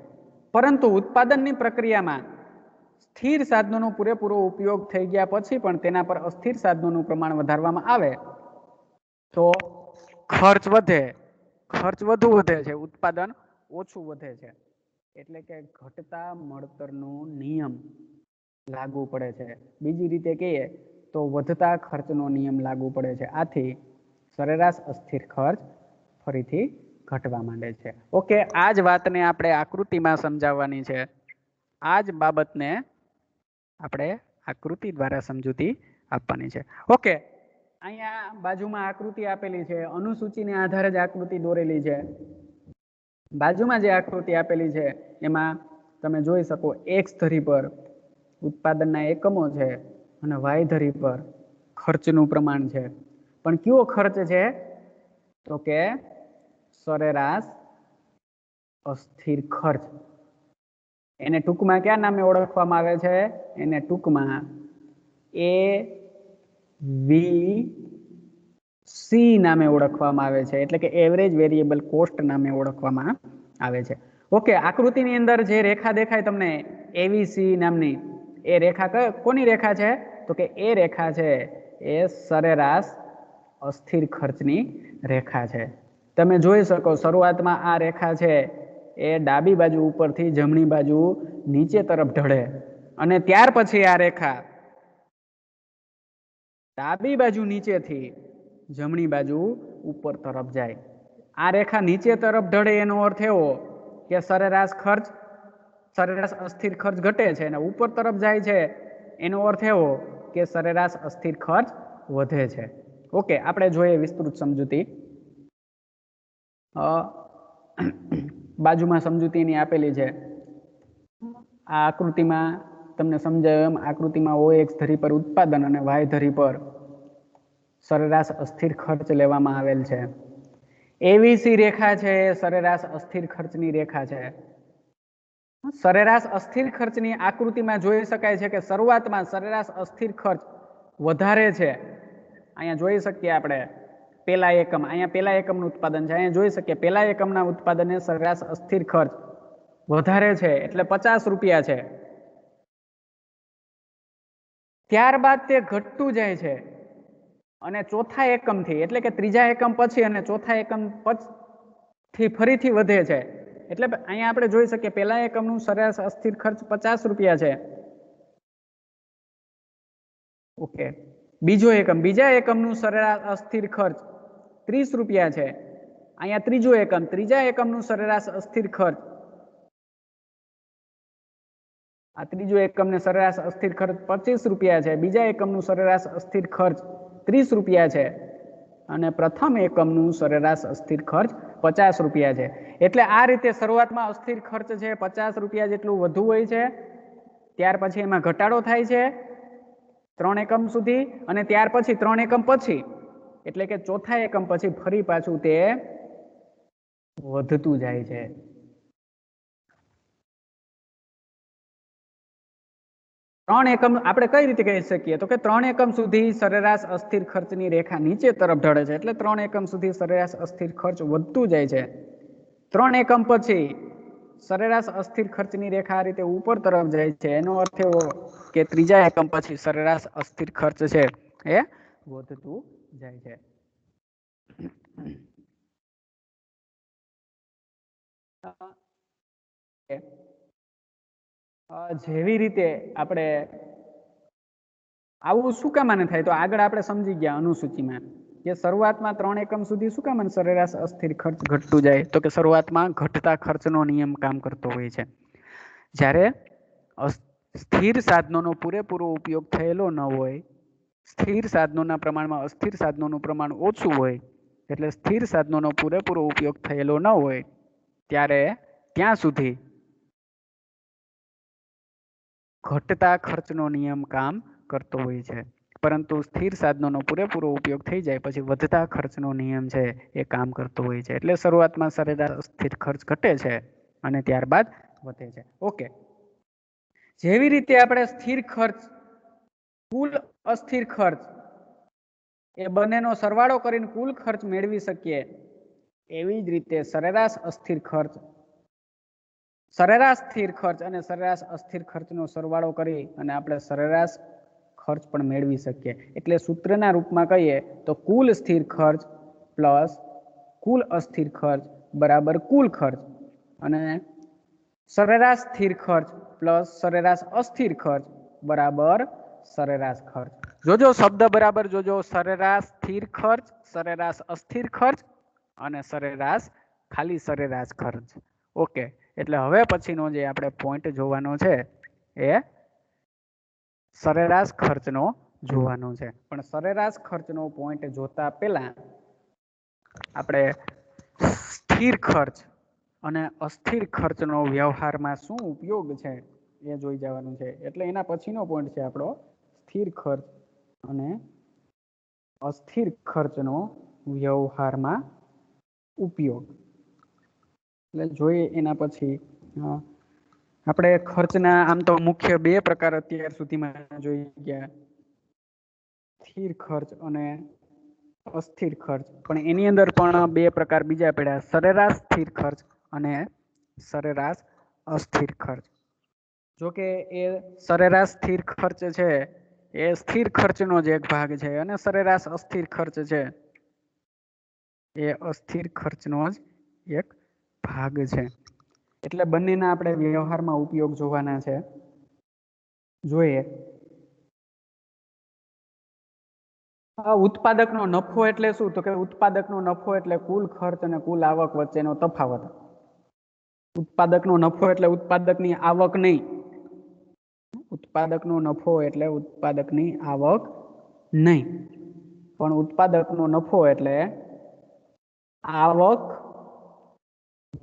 S1: પરંતુ ઉત્પાદનની પ્રક્રિયામાં સ્થિર સાધનોનો પૂરેપૂરો ઉપયોગ થઈ ગયા પછી પણ તેના પર અસ્થિર સાધનોનું પ્રમાણ વધારવામાં આવે તો ખર્ચ વધુ વધે છે, ઉત્પાદન ઓછું વધે છે. એટલે કે ઘટતા મળતરનો નિયમ લાગુ પડે છે. બીજી રીતે કહીએ તો વધતા ખર્ચનો નિયમ લાગુ પડે છે. આથી સરેરાશ અસ્થિર ખર્ચ ફરીથી ઘટવા માંડે છે. ઓકે, આ જ વાતને આપણે આકૃતિમાં સમજાવવાની છે. આ જ બાબતને આપણે આકૃતિ દ્વારા સમજૂતી આપવાની છે. ઓકે, અહીંયા બાજુમાં આકૃતિ આપેલી છે. અનુસૂચિને આધારે જ આકૃતિ દોરેલી છે. બાજુમાં જે આકૃતિ આપેલી છે એમાં તમે જોઈ શકો એક્સ ધરી પર ઉત્પાદનના એકમો છે અને વાય ધરી પર ખર્ચનું પ્રમાણ છે. પણ કયો ખર્ચ છે? તો કે સરેરાશ અસ્થિર ખર્ચ. એને ટૂંકમાં કયા નામે ઓળખવામાં આવે છે? એને ટૂંકમાં AVC નામે ઓળખવામાં આવે છે. એટલે કે એવરેજ વેરિયેબલ કોસ્ટ નામે ઓળખવામાં આવે છે. ઓકે, આકૃતિની અંદર જે રેખા દેખાય તમને AVC નામની, એ રેખા કોની રેખા છે? તો કે એ રેખા છે એ સરેરાશ અસ્થિર ખર્ચની રેખા છે. તમે જોઈ શકો શરૂઆતમાં આ રેખા છે એ ડાબી બાજુ ઉપરથી જમણી બાજુ નીચે તરફ ઢળે અને ત્યાર પછી આ રેખા ડાબી બાજુ નીચેથી જમણી બાજુ ઉપર તરફ જાય. આ રેખા નીચે તરફ ઢળે એનો અર્થ એવો કે સરેરાશ અસ્થિર ખર્ચ ઘટે છે અને ઉપર તરફ જાય છે એનો અર્થ એવો કે સરેરાશ અસ્થિર ખર્ચ વધે છે. ઓકે, આપણે જોઈએ વિસ્તૃત સમજૂતી. બાજુમાં સમજૂતીની આપેલી છે. આ આકૃતિમાં તમને સમજાયું એમ આકૃતિમાં OX ધરી પર ઉત્પાદન અને Y ધરી પર સરેરાશ અસ્થિર ખર્ચ લેવામાં આવેલ છે. AVC રેખા છે એ સરેરાશ અસ્થિર ખર્ચની રેખા છે. સરેરાશ અસ્થિર ખર્ચની આકૃતિમાં જોઈ શકાય છે કે શરૂઆતમાં સરેરાશ અસ્થિર ખર્ચ વધારે છે. અહીંયા જોઈ શકીએ આપણે પેલા એકમ, અહીંયા પેલા એકમનું ઉત્પાદન છે. અહીંયા જોઈ શકીએ પેલા એકમના ઉત્પાદને સરેરાશ અસ્થિર ખર્ચ વધારે છે એટલે 50 રૂપિયા છે. ત્યારબાદ તે ઘટતું જાય છે અને ચોથા એકમથી એટલે કે ત્રીજા એકમ પછી અને ચોથા એકમ પછી ફરીથી વધે છે. એટલે અહીંયા આપણે જોઈ શકીએ પેલા એકમનું સરેરાશ અસ્થિર ખર્ચ 50 રૂપિયા છે. ઓકે, બીજા એકમનું સરેરાશ અસ્થિર ખર્ચ 30 રૂપિયા છે. અહીંયા ત્રીજો એકમ, ત્રીજા એકમનું સરેરાશ અસ્થિર ખર્ચ, આ ત્રીજો એકમને સરેરાશ અસ્થિર ખર્ચ 25 રૂપિયા છે. બીજા એકમનું સરેરાશ અસ્થિર ખર્ચ 30 રૂપિયા છે અને પ્રથમ એકમનું સરેરાશ અસ્થિર ખર્ચ 50 રૂપિયા છે. એટલે આ રીતે શરૂઆતમાં અસ્થિર ખર્ચ છે 50 રૂપિયા જેટલું વધુ હોય છે, ત્યાર પછી એમાં ઘટાડો થાય છે 3 એકમ સુધી અને ત્યાર પછી 3 એકમ પછી એટલે કે ચોથા એકમ પછી ફરી પાછું તે વધતું જાય છે. ત્રણ એકમ આપણે કઈ રીતે કહી શકીએ? તો કે 3 એકમ સુધી સરેરાશ અસ્થિર ખર્ચની રેખા નીચે તરફ ઢળે છે એટલે 3 એકમ સુધી સરેરાશ અસ્થિર ખર્ચ વધતું જાય છે. 3 એકમ પછી સરેરાશ અસ્થિર ખર્ચની રેખા આ રીતે ઉપર તરફ જાય છે. એનો અર્થ એવો કે ત્રીજા એકમ પછી સરેરાશ અસ્થિર ખર્ચ છે એ વધતું જાય છે. જેવી રીતે આપણે આવું શું કામ આને થાય? તો આગળ આપણે સમજી ગયા અનુસૂચિમાં કે શરૂઆતમાં 3 એકમ સુધી શું કામ સરેરાશ અસ્થિર ખર્ચ ઘટતું જાય? તો કે શરૂઆતમાં ઘટતા ખર્ચનો નિયમ કામ કરતો હોય છે. જ્યારે સ્થિર સાધનોનો પૂરેપૂરો ઉપયોગ થયેલો ન હોય, સ્થિર સાધનોના પ્રમાણમાં અસ્થિર સાધનોનું પ્રમાણ ઓછું હોય, એટલે સ્થિર સાધનોનો પૂરેપૂરો ઉપયોગ થયેલો ન હોય ત્યારે ત્યાં સુધી ઘટતા ખર્ચનો નિયમ કામ કરતો હોય છે. પરંતુ સ્થિર સાધનોનો પૂરેપૂરો ઉપયોગ થઈ જાય પછી વધતા ખર્ચનો નિયમ છે એ કામ કરતો હોય છે. એટલે શરૂઆતમાં સરેરાશ અસ્થિર ખર્ચ ઘટે છે અને ત્યારબાદ વધે છે. ઓકે, જેવી રીતે આપણે સ્થિર ખર્ચ, કુલ અસ્થિર ખર્ચ એ બંનેનો સરવાળો કરીને કુલ ખર્ચ મેળવી શકીએ, એવી જ રીતે સરેરાશ સ્થિર ખર્ચ અને સરેરાશ અસ્થિર ખર્ચનો સરવાળો કરી અને આપણે સરેરાશ ખર્ચ પણ મેળવી શકીએ. એટલે સૂત્રના રૂપમાં કહીએ તો કુલ સ્થિર ખર્ચ પ્લસ કુલ અસ્થિર ખર્ચ બરાબર કુલ ખર્ચ અને સરેરાશ સ્થિર ખર્ચ પ્લસ સરેરાશ અસ્થિર ખર્ચ બરાબર સરેરાશ ખર્ચ. જોજો શબ્દ બરાબર જોજો, સરેરાશ સ્થિર ખર્ચ, સરેરાશ અસ્થિર ખર્ચ અને સરેરાશ ખાલી સરેરાશ ખર્ચ. ઓકે, એટલે હવે પછીનો જે આપણે પોઈન્ટ જોવાનો છે એ સરેરાશ ખર્ચનો જોવાનો છે. પણ સરેરાશ ખર્ચનો પોઈન્ટ જોતા પહેલા આપણે સ્થિર ખર્ચ અને અસ્થિર ખર્ચનો વ્યવહારમાં શું ઉપયોગ છે એ જોઈ જવાનું છે. એટલે એના પછીનો પોઈન્ટ છે આપણો સ્થિર ખર્ચ અને અસ્થિર ખર્ચનો વ્યવહારમાં ઉપયોગ. એટલે જોઈએ એના પછી આપણે ખર્ચના આમ તો મુખ્ય બે પ્રકાર અત્યાર સુધીમાં જોઈ ગયા, સ્થિર ખર્ચ અને અસ્થિર ખર્ચ. પણ એની અંદર પણ બે પ્રકાર બીજા પડ્યા, સરેરાશ સ્થિર ખર્ચ અને સરેરાશ અસ્થિર ખર્ચ. જો કે એ સરેરાશ સ્થિર ખર્ચ છે એ સ્થિર ખર્ચનો જ એક ભાગ છે અને સરેરાશ અસ્થિર ખર્ચ છે એ અસ્થિર ખર્ચનો જ એક ભાગ છે. એટલે બંનેના આપણે વ્યવહારમાં ઉપયોગ જોવાના છે. જોઈએ ઉત્પાદકનો નફો એટલે શું? તો કે ઉત્પાદકનો નફો એટલે કુલ ખર્ચ અને કુલ આવક વચ્ચેનો તફાવત. ઉત્પાદકનો નફો એટલે ઉત્પાદકની આવક નહીં, ઉત્પાદકનો નફો એટલે ઉત્પાદકની આવક નહીં, પણ ઉત્પાદકનો નફો એટલે આવક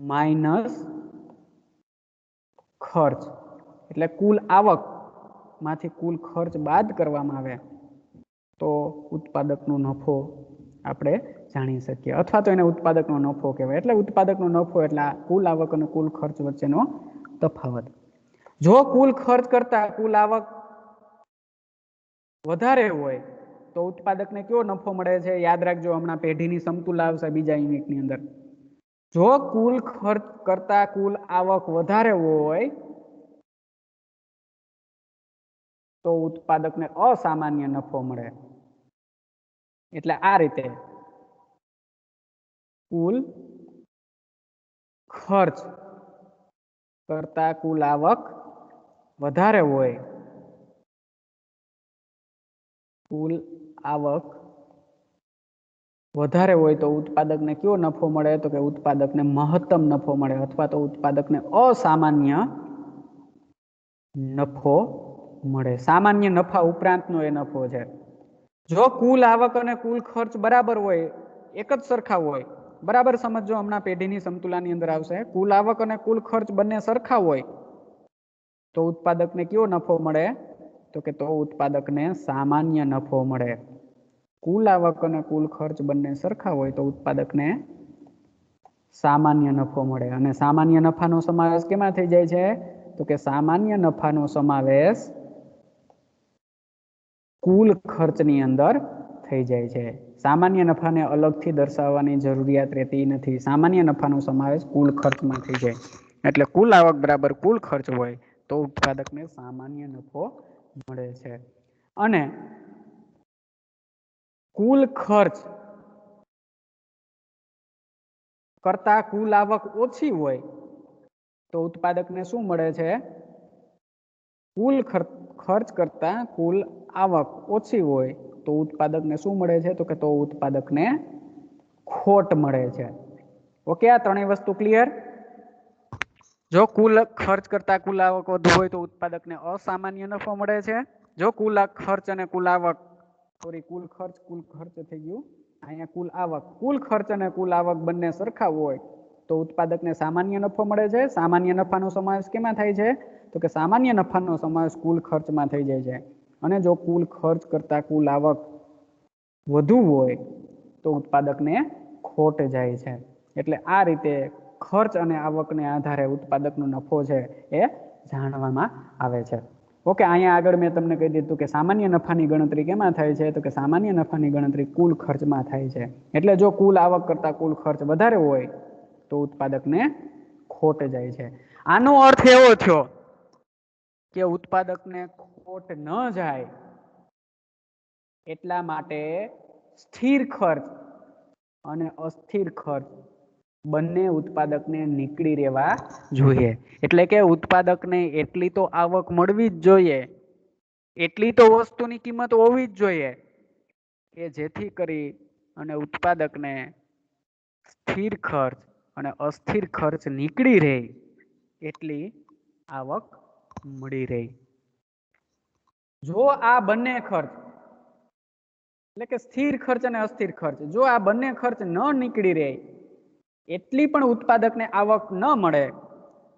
S1: માઇનસ ખર્ચ. એટલે કુલ આવક માંથી કુલ ખર્ચ બાદ કરવામાં આવે તો ઉત્પાદકનો નફો આપણે જાણી શકીએ, અથવા તો એને ઉત્પાદકનો નફો કહેવાય. એટલે ઉત્પાદકનો નફો એટલે કુલ આવક અને કુલ ખર્ચ વચ્ચેનો તફાવત. જો કુલ ખર્ચ કરતા કુલ આવક વધારે હોય તો ઉત્પાદકને કેવો નફો મળે છે? યાદ રાખજો, હમણાં પેઢીની સમતુલા આવશે બીજા યુનિટની અંદર. જો કુલ ખર્ચ કરતા કુલ આવક વધારે હોય તો ઉત્પાદકને અસામાન્ય નફો મળે. એટલે આ રીતે કુલ ખર્ચ કરતા કુલ આવક વધારે હોય, કુલ આવક વધારે હોય તો ઉત્પાદકને કેવો નફો મળે? તો કે ઉત્પાદકને મહત્તમ નફો મળે, અથવા તો ઉત્પાદકને અસામાન્ય નફો મળે. સામાન્ય નફા ઉપરાંતનો એ નફો છે. જો કુલ આવક અને કુલ ખર્ચ બરાબર હોય, એક જ સરખા હોય, બરાબર સમજો, હમણાં પેઢીની સમતુલાની અંદર આવશે, કુલ આવક અને કુલ ખર્ચ બંને સરખા હોય તો ઉત્પાદકને કેવો નફો મળે? તો કે તો ઉત્પાદકને સામાન્ય નફો મળે. કુલ આવક અને કુલ ખર્ચ બંને સરખા હોય તો ઉત્પાદકને સામાન્ય નફો મળે. અને સામાન્ય નફાનો સમાવેશ કેમાં થઈ જાય છે? તો કે સામાન્ય નફાનો સમાવેશ કુલ ખર્ચની અંદર થઈ જાય છે. સામાન્ય નફાને અલગથી દર્શાવવાની જરૂરિયાત રહેતી નથી. સામાન્ય નફાનો સમાવેશ કુલ ખર્ચમાં થઈ જાય. એટલે કુલ આવક બરાબર કુલ ખર્ચ હોય તો ઉત્પાદકને સામાન્ય નફો મળે છે. અને કુલ ખર્ચ કરતા કુલ આવક ઓછી હોય તો ઉત્પાદકને શું મળે છે? કુલ ખર્ચ કરતા કુલ આવક ઓછી હોય તો ઉત્પાદકને શું મળે છે? તો કે તો ઉત્પાદકને ખોટ મળે છે. ઓકે, આ ત્રણેય વસ્તુ ક્લિયર? જો કુલ ખર્ચ કરતા કુલ આવક વધુ હોય તો ઉત્પાદકને અસામાન્ય નફો મળે છે. જો કુલ ખર્ચ અને કુલ આવક, કુલ ખર્ચ થઈ ગયું, અહીંયા કુલ ખર્ચ અને કુલ આવક બંને સરખા હોય તો ઉત્પાદકને સામાન્ય નફો મળે છે. સામાન્ય નફાનો સમાવેશ કેમાં થાય છે? તો કે સામાન્ય નફાનો સમાવેશ કુલ ખર્ચમાં થઈ જાય છે. અને જો કુલ ખર્ચ કરતા કુલ આવક વધુ હોય તો ઉત્પાદકને ખોટ જાય છે. એટલે આ રીતે ખર્ચ અને આવકને આધારે ઉત્પાદકનો નફો છે એ જાણવામાં આવે છે. ઓકે, અહીંયા આગળ મેં તમને કહી દીધું કે સામાન્ય નફાની ગણતરી કેમાં થાય છે? તો કે સામાન્ય નફાની ગણતરી કુલ ખર્ચમાં થાય છે. એટલે જો કુલ આવક કરતા કુલ ખર્ચ વધારે હોય તો ઉત્પાદકને ખોટ જાય છે. આનો અર્થ એવો થયો કે ઉત્પાદકને ખોટ ન જાય એટલા માટે સ્થિર ખર્ચ અને અસ્થિર ખર્ચ બંને ઉત્પાદકને નીકળી રહેવા જોઈએ. એટલે કે ઉત્પાદકને એટલી તો આવક મળવી જ જોઈએ એટલી તો વસ્તુની કિંમત હોવી જ જોઈએ કે જેથી કરી અને ઉત્પાદકને સ્થિર ખર્ચ અને અસ્થિર ખર્ચ નીકળી રહે એટલી આવક મળી રહે. જો આ બંને ખર્ચ એટલે કે સ્થિર ખર્ચ અને અસ્થિર ખર્ચ જો આ બંને ખર્ચ ન નીકળી રહે એટલી પણ ઉત્પાદકને આવક ન મળે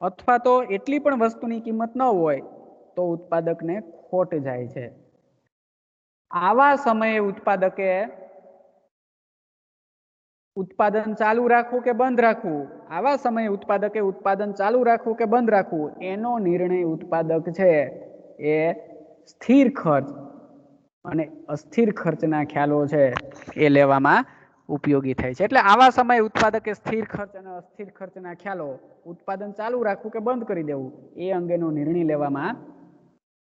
S1: અથવા તો એટલી પણ વસ્તુની કિંમત ન હોય તો ઉત્પાદકને ખોટ જાય છે. આવા સમયે ઉત્પાદકે ઉત્પાદન ચાલુ રાખવું કે બંધ રાખવું, આવા સમયે ઉત્પાદકે ઉત્પાદન ચાલુ રાખવું કે બંધ રાખવું એનો નિર્ણય ઉત્પાદક છે એ સ્થિર ખર્ચ અને અસ્થિર ખર્ચના ખ્યાલો છે એ લેવામાં ઉપયોગી થાય છે. એટલે આવા સમયે ઉત્પાદકે સ્થિર ખર્ચ અને અસ્થિર ખર્ચના ખ્યાલો ઉત્પાદન ચાલુ રાખવું કે બંધ કરી દેવું એ અંગેનો નિર્ણય લેવામાં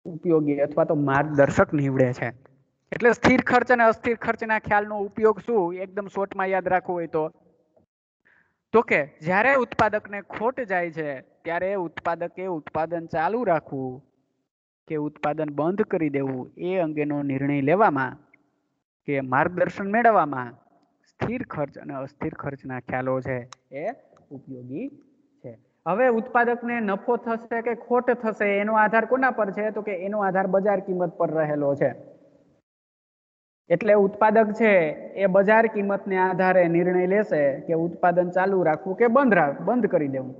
S1: ઉપયોગી અથવા તો માર્ગદર્શક નીવડે છે. એટલે સ્થિર ખર્ચ અને અસ્થિર ખર્ચના ખ્યાલનો ઉપયોગ શું એકદમ શોર્ટમાં યાદ રાખવું હોય તો કે જ્યારે ઉત્પાદકને ખોટ જાય છે ત્યારે ઉત્પાદકે ઉત્પાદન ચાલુ રાખવું કે ઉત્પાદન બંધ કરી દેવું એ અંગેનો નિર્ણય લેવામાં કે માર્ગદર્શન મેળવવામાં સ્થિર ખર્ચ અને અસ્થિર ખર્ચના ખ્યાલો છે એ ઉપયોગી છે. હવે ઉત્પાદકને નફો થશે કે ખોટ થશે એનો આધાર કોના પર છે તો કે એનો આધાર બજાર કિંમત પર રહેલો છે. એટલે ઉત્પાદક છે એ બજાર કિંમતને આધારે નિર્ણય લેશે કે ઉત્પાદન ચાલુ રાખવું કે બંધ કરી દેવું.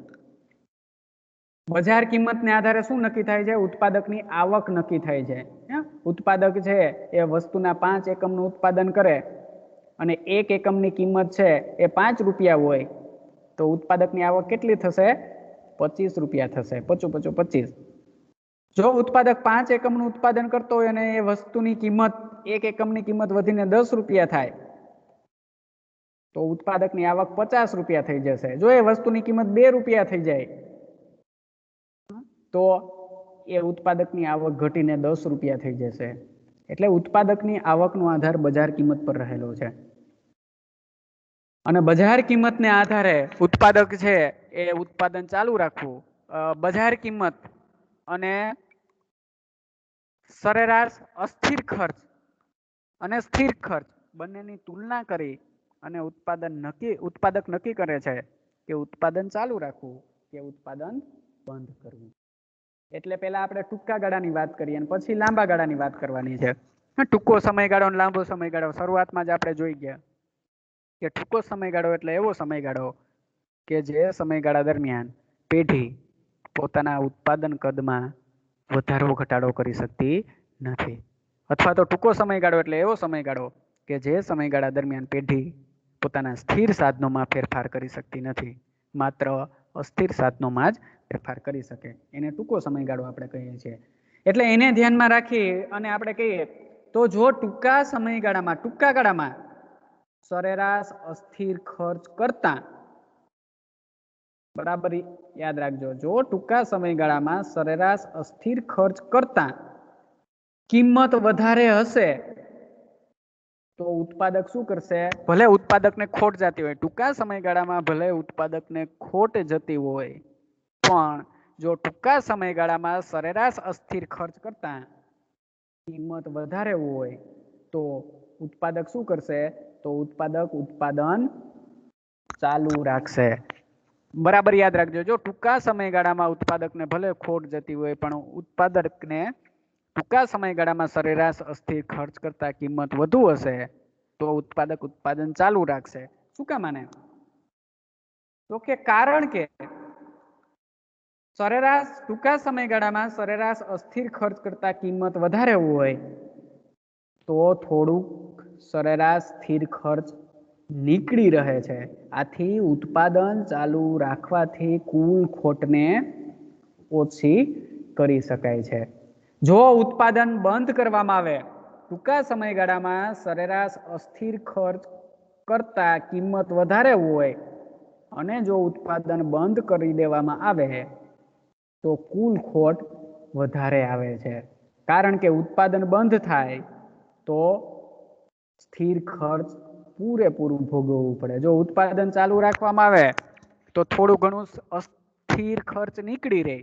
S1: બજાર કિંમતને આધારે શું નક્કી થાય છે? ઉત્પાદકની આવક નક્કી થાય છે. ઉત્પાદક છે એ વસ્તુના 5 એકમનું ઉત્પાદન કરે અને 1 એકમની કિંમત છે એ 5 રૂપિયા હોય તો ઉત્પાદકની આવક કેટલી થશે? 25 રૂપિયા થશે. 25. જો ઉત્પાદક 5 એકમનું ઉત્પાદન કરતો હોય અને એ વસ્તુની કિંમત 1 એકમની કિંમત વધીને 10 રૂપિયા થાય તો ઉત્પાદકની આવક 50 રૂપિયા થઈ જશે. જો એ વસ્તુની કિંમત 2 રૂપિયા થઈ જાય તો એ ઉત્પાદકની આવક ઘટીને 10 રૂપિયા થઈ જશે. એટલે ઉત્પાદકની આવકનો આધાર બજાર કિંમત પર રહેલો છે અને બજાર કિંમતને આધારે ઉત્પાદક છે એ ઉત્પાદન ચાલુ રાખવું. બજાર કિંમત અને સરેરાશ અસ્થિર ખર્ચ અને સ્થિર ખર્ચ બંનેની તુલના કરી અને ઉત્પાદક નક્કી કરે છે કે ઉત્પાદન ચાલુ રાખવું કે ઉત્પાદન બંધ કરવું. એટલે પહેલા આપણે ટૂંકા ગાળાની વાત કરીએ અને પછી લાંબા ગાળાની વાત કરવાની છે. ટૂંકો સમયગાળો અને લાંબો સમયગાળો શરૂઆતમાં જ આપણે જોઈ ગયા કે ટૂંકો સમયગાળો એટલે એવો સમયગાળો કે જે સમયગાળા દરમિયાન પેઢી પોતાના ઉત્પાદન કદમાં વધારો ઘટાડો કરી શકતી નથી. અથવા તો ટૂંકો સમયગાળો એટલે એવો સમયગાળો કે જે સમયગાળા દરમિયાન પેઢી પોતાના સ્થિર સાધનોમાં ફેરફાર કરી શકતી નથી, માત્ર અસ્થિર સાધનોમાં જ ફેરફાર કરી શકે. એને ટૂંકો સમયગાળો આપણે કહીએ છીએ. એટલે એને ધ્યાનમાં રાખી અને આપણે કહીએ તો જો ટૂંકા ગાળામાં સરેરાશ અસ્થિર ખર્ચ કરતા, બરાબર યાદ રાખજો, જો ટૂંકા સમયગાળામાં સરેરાશ અસ્થિર ખર્ચ કરતા કિંમત વધારે હશે તો ઉત્પાદક શું કરશે? ભલે ઉત્પાદકને ખોટ જતી હોય, ટૂંકા સમયગાળામાં ભલે ઉત્પાદકને ખોટ જતી હોય પણ જો ટૂંકા સમયગાળામાં સરેરાશ અસ્થિર ખર્ચ કરતા કિંમત વધારે હોય તો ઉત્પાદક શું કરશે? તો ઉત્પાદક ઉત્પાદન ચાલુ રાખશે. બરાબર યાદ રાખજો, જો ટૂંકા સમયગાળામાં ઉત્પાદકને ભલે ખોટ જતી હોય પણ ઉત્પાદકને ટૂંકા સમયગાળામાં સરેરાશ અસ્થિર ખર્ચ કરતા કિંમત વધુ હશે તો ઉત્પાદક ઉત્પાદન ચાલુ રાખશે. શું કામ માને? તો કે કારણ કે સરેરાશ ટૂંકા સમયગાળામાં સરેરાશ અસ્થિર ખર્ચ કરતા કિંમત વધારે હોય તો થોડુંક સરેરાશ સ્થિર ખર્ચ નીકળી રહે છે. આથી ઉત્પાદન ચાલુ રાખવાથી કુલ ખોટને ઓછી કરી શકાય છે. જો ઉત્પાદન બંધ કરવામાં આવે, ટૂંકા સમયગાળામાં સરેરાશ અસ્થિર ખર્ચ કરતા કિંમત વધારે હોય અને જો ઉત્પાદન બંધ કરી દેવામાં આવે તો કુલ ખોટ વધારે આવે છે. કારણ કે ઉત્પાદન બંધ થાય તો સ્થિર ખર્ચ પૂરેપૂરું ભોગવવું પડે. જો ઉત્પાદન ચાલુ રાખવામાં આવે તો થોડું ઘણું અસ્થિર ખર્ચ નીકળી રહે,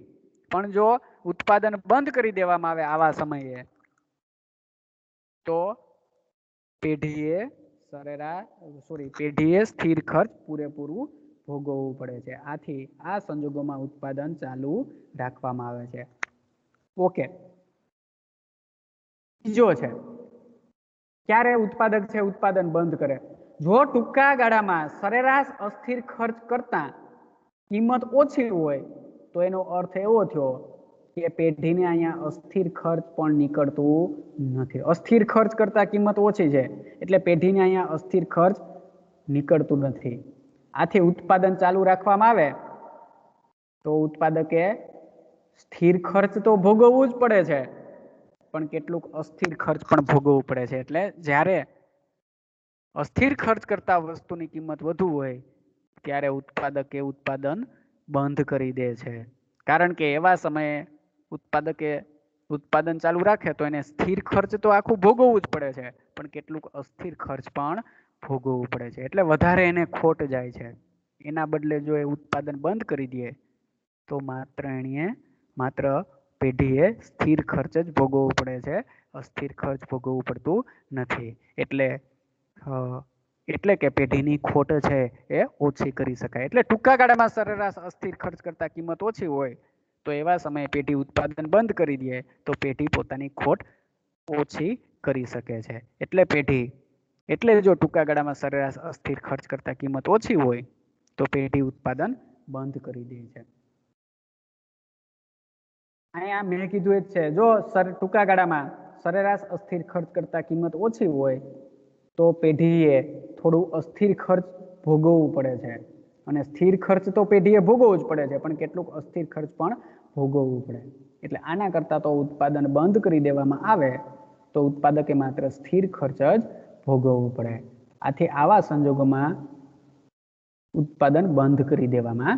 S1: પણ જો ઉત્પાદન બંધ કરી દેવામાં આવે આવા સમયે તો પેઢીએ પેઢીએ સ્થિર ખર્ચ પૂરેપૂરું ભોગવવું પડે છે. આથી આ સંજોગોમાં ઉત્પાદન ચાલુ રાખવામાં આવે છે. ઓકે, બીજો છે ક્યારે ઉત્પાદક છે ઉત્પાદન બંધ કરે? જો ટૂંકા ગાળામાં સરેરાશ અસ્થિર ખર્ચ કરતા કિંમત ઓછી હોય તો એનો અર્થ એવો થયો કે પેઢીને અહીંયા અસ્થિર ખર્ચ પણ નીકળતું નથી. અસ્થિર ખર્ચ કરતા કિંમત ઓછી છે એટલે પેઢીને અહીંયા અસ્થિર ખર્ચ નીકળતું નથી. આથી ઉત્પાદન ચાલુ રાખવામાં આવે તો ઉત્પાદકે સ્થિર ખર્ચ તો ભોગવવું જ પડે છે, પણ કેટલુંક અસ્થિર ખર્ચ પણ ભોગવવું પડે છે. એટલે જ્યારે અસ્થિર ખર્ચ કરતા વસ્તુની કિંમત વધુ હોય ત્યારે ઉત્પાદકે ઉત્પાદન બંધ કરી દે છે. કારણ કે એવા સમયે ઉત્પાદકે ઉત્પાદન ચાલુ રાખે તો એને સ્થિર ખર્ચ તો આખું ભોગવવું જ પડે છે, પણ કેટલુંક અસ્થિર ખર્ચ પણ ભોગવવું પડે છે. એટલે વધારે એને ખોટ જાય છે. એના બદલે જો એ ઉત્પાદન બંધ કરી દે તો માત્ર પેઢીએ સ્થિર ખર્ચ જ ભોગવવું પડે છે, અસ્થિર ખર્ચ ભોગવવું પડતું નથી. એટલે કે પેઢીની ખોટ છે એ ઓછી કરી શકાય. એટલે ટૂંકા ગાળામાં સરેરાશ અસ્થિર ખર્ચ કરતા કિંમત ઓછી હોય તો એવા સમયે પેઢી ઉત્પાદન બંધ કરી દે તો પેઢી પોતાની ખોટ ઓછી કરી શકે છે. એટલે જો ટૂંકા ગાળામાં સરેરાશ અસ્થિર ખર્ચ કરતા કિંમત ઓછી હોય તો પેઢી ઉત્પાદન બંધ કરી દે છે. અહીંયા મેં કીધું એ જ છે, જો ટૂંકા ગાળામાં સરેરાશ અસ્થિર ખર્ચ કરતા કિંમત ઓછી હોય તો પેઢીએ થોડું અસ્થિર ખર્ચ ભોગવવું પડે છે. અને સ્થિર ખર્ચ તો પેઢીએ ભોગવવું જ પડે છે, પણ કેટલુંક અસ્થિર ખર્ચ પણ ભોગવવું પડે. એટલે આના કરતા તો ઉત્પાદન બંધ કરી દેવામાં આવે તો ઉત્પાદકે માત્ર સ્થિર ખર્ચ જ ભોગવવું પડે. આથી આવા સંજોગોમાં ઉત્પાદન બંધ કરી દેવામાં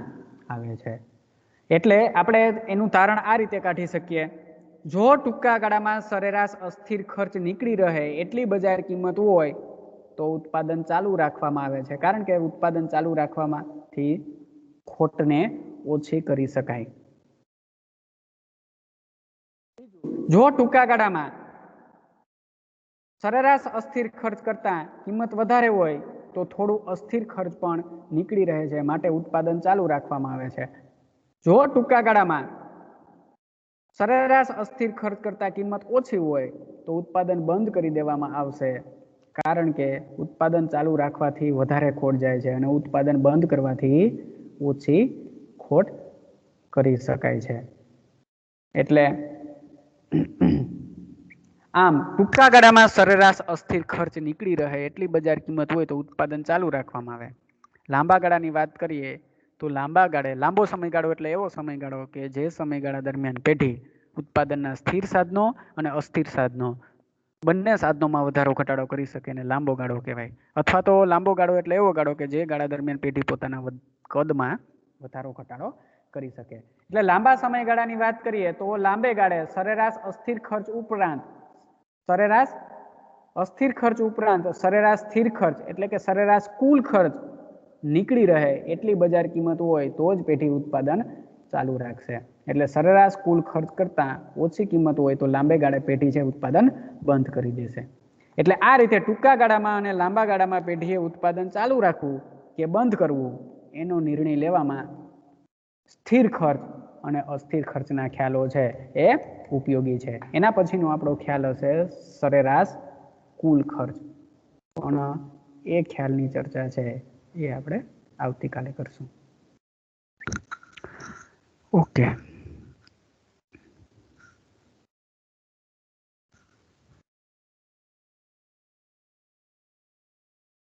S1: આવે છે. એટલે આપણે એનું તારણ આ રીતે કાઢી શકીએ, જો ટૂંકા ગાળામાં સરેરાશ અસ્થિર ખર્ચ નીકળી રહે એટલી બજાર કિંમત હોય તો ઉત્પાદન ચાલુ રાખવામાં આવે છે, કારણ કે ઉત્પાદન ચાલુ રાખવાથી ખોટને ઓછી કરી શકાય. જો ટૂંકા ગાળામાં સરેરાશ અસ્થિર ખર્ચ કરતા કિંમત વધારે હોય તો થોડું અસ્થિર ખર્ચ પણ નીકળી રહે છે, માટે ઉત્પાદન ચાલુ રાખવામાં આવે છે. જો ટૂંકા ગાળામાં સરેરાશ અસ્થિર ખર્ચ કરતા કિંમત ઓછી હોય તો ઉત્પાદન બંધ કરી દેવામાં આવશે, કારણ કે ઉત્પાદન ચાલુ રાખવાથી વધારે ખોટ જાય છે અને ઉત્પાદન બંધ કરવાથી ઓછી ખોટ કરી શકાય છે. એટલે આમ ટૂંકા ગાળામાં સરેરાશ અસ્થિર ખર્ચ નીકળી રહે એટલી બજાર કિંમત હોય તો ઉત્પાદન ચાલુ રાખવામાં આવે. લાંબા ગાળાની વાત કરીએ તો લાંબો સમયગાળો એટલે એવો સમયગાળો કે જે સમયગાળા દરમિયાન પેઢી ઉત્પાદનના સ્થિર સાધનો અને અસ્થિર સાધનો બંને સાધનોમાં વધારો ઘટાડો કરી શકે અને લાંબો ગાળો કહેવાય. અથવા તો લાંબો ગાળો એટલે એવો ગાળો કે જે ગાળા દરમિયાન પેઢી પોતાના કદમાં વધારો ઘટાડો કરી શકે. એટલે લાંબા સમયગાળાની વાત કરીએ તો લાંબે ગાળે સરેરાશ અસ્થિર ખર્ચ ઉપરાંત સરેરાશ સ્થિર ખર્ચ એટલે કે સરેરાશ કુલ ખર્ચ નીકળી રહે એટલી બજાર કિંમત હોય તો જ પેઢી ઉત્પાદન ચાલુ રાખશે. એટલે સરેરાશ કુલ ખર્ચ કરતા ઓછી કિંમત હોય તો લાંબે ગાળે પેઢી છે ઉત્પાદન બંધ કરી દેશે. એટલે આ રીતે ટૂંકા ગાળામાં અને લાંબા ગાળામાં પેઢીએ ઉત્પાદન ચાલુ રાખવું કે બંધ કરવું એનો નિર્ણય લેવામાં સ્થિર ખર્ચ અને અસ્થિર ખર્ચના ખ્યાલો છે એ ઉપયોગી છે. એના પછીનો આપણો ખ્યાલ હશે સરેરાશ કુલ ખર્ચ, પણ એ ખ્યાલની ચર્ચા છે એ આપણે આવતીકાલે કરશું. ઓકે.